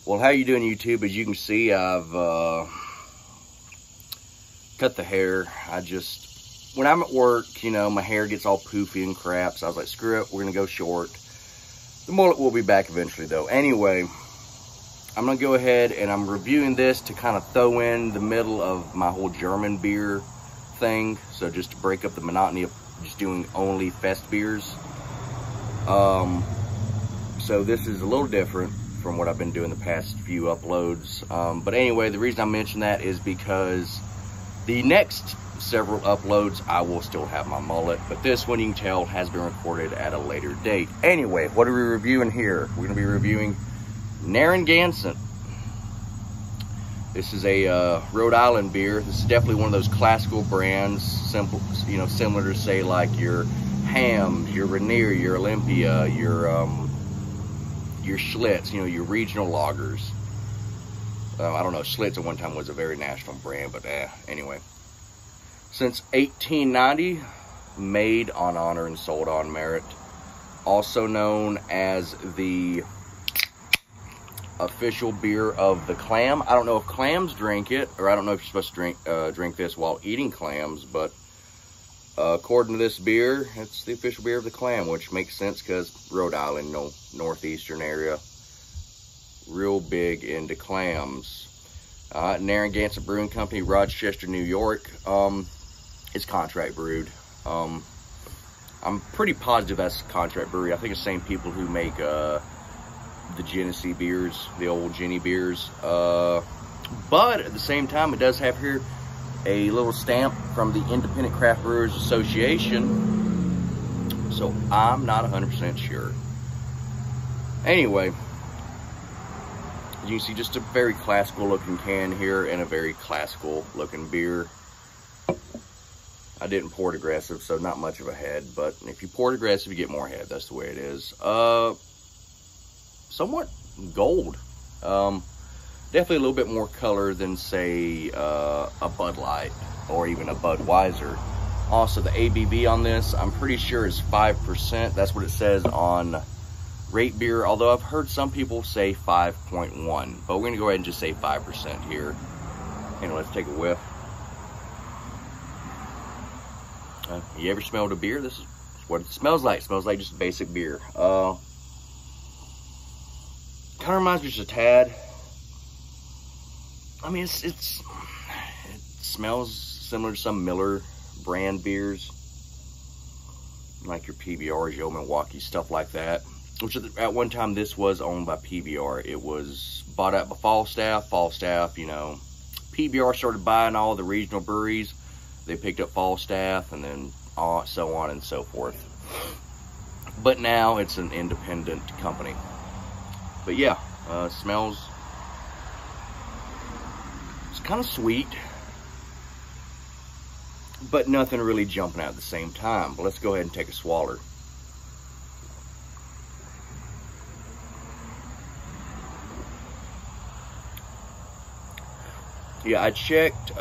Well, how you doing, YouTube? As you can see, I've cut the hair. When I'm at work, you know, my hair gets all poofy and crap, so I was like, screw it, we're gonna go short. The mullet will be back eventually, though. Anyway, I'm gonna go ahead and I'm reviewing this to kind of throw in the middle of my whole German beer thing. So just to break up the monotony of just doing only fest beers. So this is a little different from what I've been doing the past few uploads. But anyway, the reason I mention that is because the next several uploads, I will still have my mullet. But this one, you can tell, has been recorded at a later date. Anyway, what are we reviewing here? We're going to be reviewing Narragansett. This is a Rhode Island beer. This is definitely one of those classical brands, simple, you know, similar to say like your Hams, your Rainier, your Olympia, your Schlitz, you know, your regional lagers. I don't know, Schlitz at one time was a very national brand, but anyway. Since 1890, made on honor and sold on merit. Also known as the official beer of the clam. I don't know if clams drink it, or I don't know if you're supposed to drink this while eating clams, but according to this beer, it's the official beer of the clam, which makes sense because Rhode Island, you know, northeastern area, real big into clams. Narragansett Brewing Company, Rochester, New York. It's contract brewed. I'm pretty positive that's contract brewery. I think it's the same people who make the Genesee beers, the old Jenny beers. But at the same time, it does have here a little stamp from the Independent Craft Brewers Association. So I'm not 100% sure. Anyway, you can see just a very classical looking can here and a very classical looking beer. I didn't pour it aggressive, so not much of a head, but if you pour it aggressive, you get more head. That's the way it is. Somewhat gold. Definitely a little bit more color than, say, a Bud Light or even a Budweiser. Also, the ABV on this, I'm pretty sure is 5%. That's what it says on Rate Beer, although I've heard some people say 5.1. But we're going to go ahead and just say 5% here. And let's take a whiff. You ever smelled a beer? This is what it smells like. It smells like just basic beer. Kind of reminds me just a tad. I mean, it smells similar to some Miller brand beers, like your PBRs, your Milwaukee, stuff like that. Which at one time this was owned by PBR. It was bought out by Falstaff. Falstaff, you know, PBR started buying all the regional breweries. They picked up Falstaff, and then so on and so forth. But now it's an independent company. But yeah, smells. It's kind of sweet, but nothing really jumping out at the same time. But let's go ahead and take a swaller. Yeah, I checked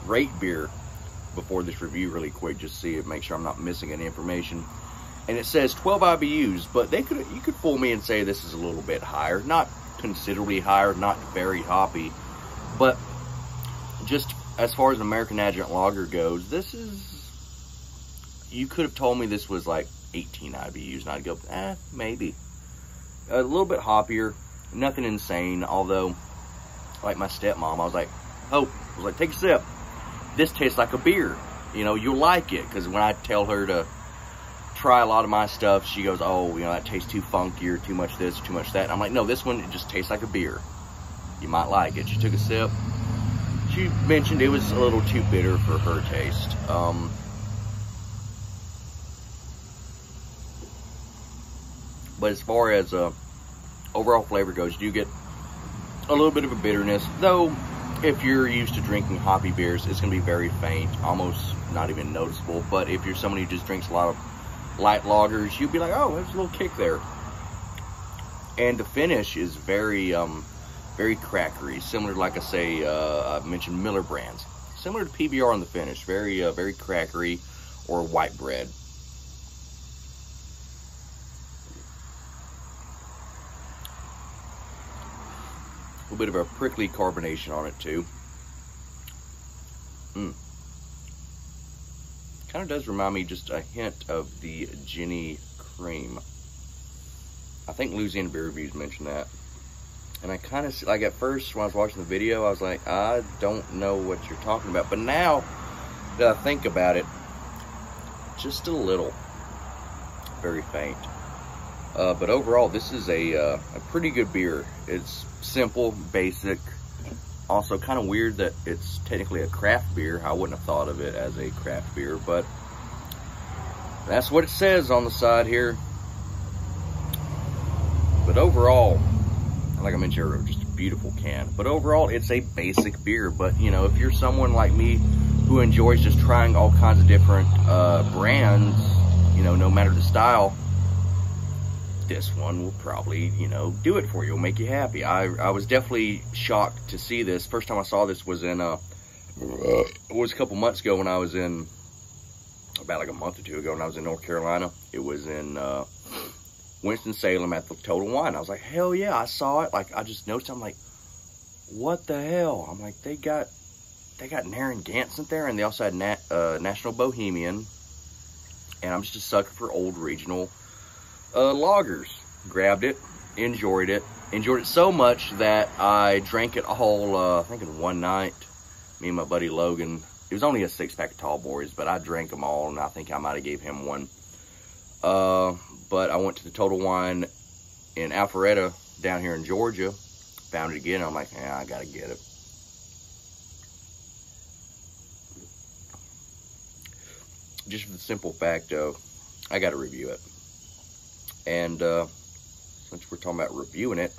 Rate Beer before this review really quick, just to see it, make sure I'm not missing any information. And it says 12 IBUs, but you could fool me and say this is a little bit higher. Not considerably higher, not very hoppy, but just as far as an American Adjunct Lager goes, this is, you could have told me this was like 18 IBUs, and I'd go, maybe. A little bit hoppier, nothing insane, although, like my stepmom, I was like, take a sip. This tastes like a beer. You know, you'll like it. Because when I tell her to try a lot of my stuff, she goes, oh, you know, that tastes too funky or too much this, too much that. And I'm like, no, this one, it just tastes like a beer. You might like it. She took a sip. She mentioned it was a little too bitter for her taste. But as far as overall flavor goes, you do get a little bit of a bitterness, though if you're used to drinking hoppy beers, it's going to be very faint, almost not even noticeable. But if you're someone who just drinks a lot of light lagers, you'd be like, oh, there's a little kick there. And the finish is very very crackery, similar to, like I say, I mentioned Miller brands, similar to PBR on the finish, very very crackery, or white bread. little bit of a prickly carbonation on it too. Kind of does remind me just a hint of the Jenny cream. I think Louisiana Beer Reviews mentioned that. And I kind of, like at first when I was watching the video, I was like, I don't know what you're talking about. But now that I think about it, just a little. Very faint. But overall, this is a pretty good beer. It's simple, basic. Also kind of weird that it's technically a craft beer. I wouldn't have thought of it as a craft beer, but that's what it says on the side here. But overall, like I mentioned earlier, just a beautiful can. But overall, it's a basic beer. But, you know, if you're someone like me who enjoys just trying all kinds of different brands, you know, no matter the style, this one will probably, you know, do it for you. It'll make you happy. I was definitely shocked to see this. First time I saw this was in, it was a couple months ago when I was in, about like a month or two ago when I was in North Carolina. It was in Winston-Salem at the Total Wine. I was like, hell yeah, I saw it. Like, I just noticed, I'm like, what the hell? I'm like, they got Narragansett there, and they also had National Bohemian. And I'm just a sucker for old regional lagers. Grabbed it, enjoyed it so much that I drank it all, I think in one night. Me and my buddy Logan, it was only a 6-pack of Tall Boys, but I drank them all, and I think I might have gave him one. But I went to the Total Wine in Alpharetta down here in Georgia, found it again, and I'm like, yeah, I gotta get it. Just for the simple fact of, I gotta review it. And since we're talking about reviewing it,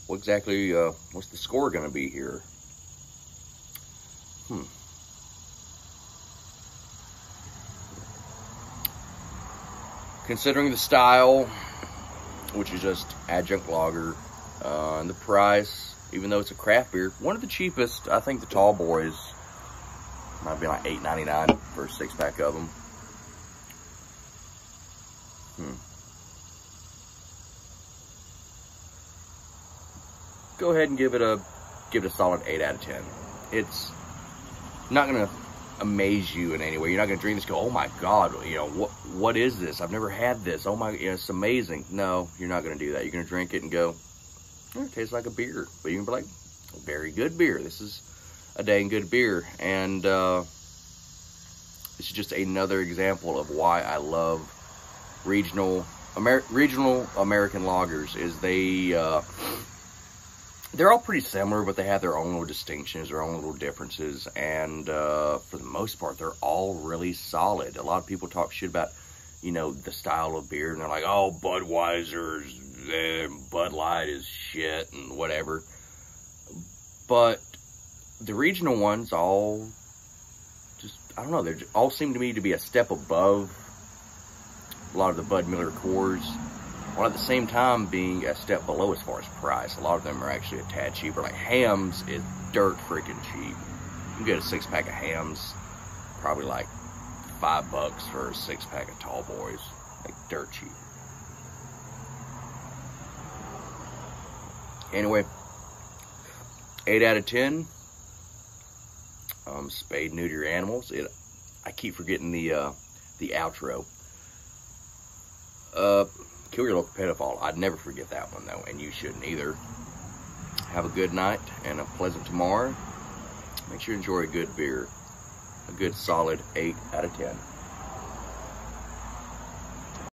what exactly, what's the score gonna be here? Considering the style, which is just adjunct lager, and the price, even though it's a craft beer, one of the cheapest. I think the Tall Boys might be like $8.99 for a 6-pack of them. Go ahead and give it a solid 8 out of 10. It's not gonna amaze you in any way. You're not gonna drink this and go, oh my god, you know, what is this? I've never had this. Oh my, you know, it's amazing. No, you're not gonna do that. You're gonna drink it and go, it tastes like a beer. But you can be like, very good beer. This is a dang good beer. And this is just another example of why I love regional American lagers. Is they're all pretty similar, but they have their own little distinctions, their own little differences, and for the most part, they're all really solid. A lot of people talk shit about, you know, the style of beer, and they're like, oh, Budweiser's, Bud Light is shit, and whatever. But the regional ones all just, I don't know, they all seem to me to be a step above a lot of the Bud Miller Coors, while at the same time being a step below as far as price. A lot of them are actually a tad cheaper. Like Hamm's is dirt freaking cheap. You can get a 6-pack of Hamm's, probably like $5 for a 6-pack of Tall Boys. Like dirt cheap. Anyway, 8 out of 10. Spayed, neuter your animals. I keep forgetting the outro. Kill your local pedophile. I'd never forget that one, though, and you shouldn't either. Have a good night and a pleasant tomorrow. Make sure you enjoy a good beer. A good solid 8 out of 10.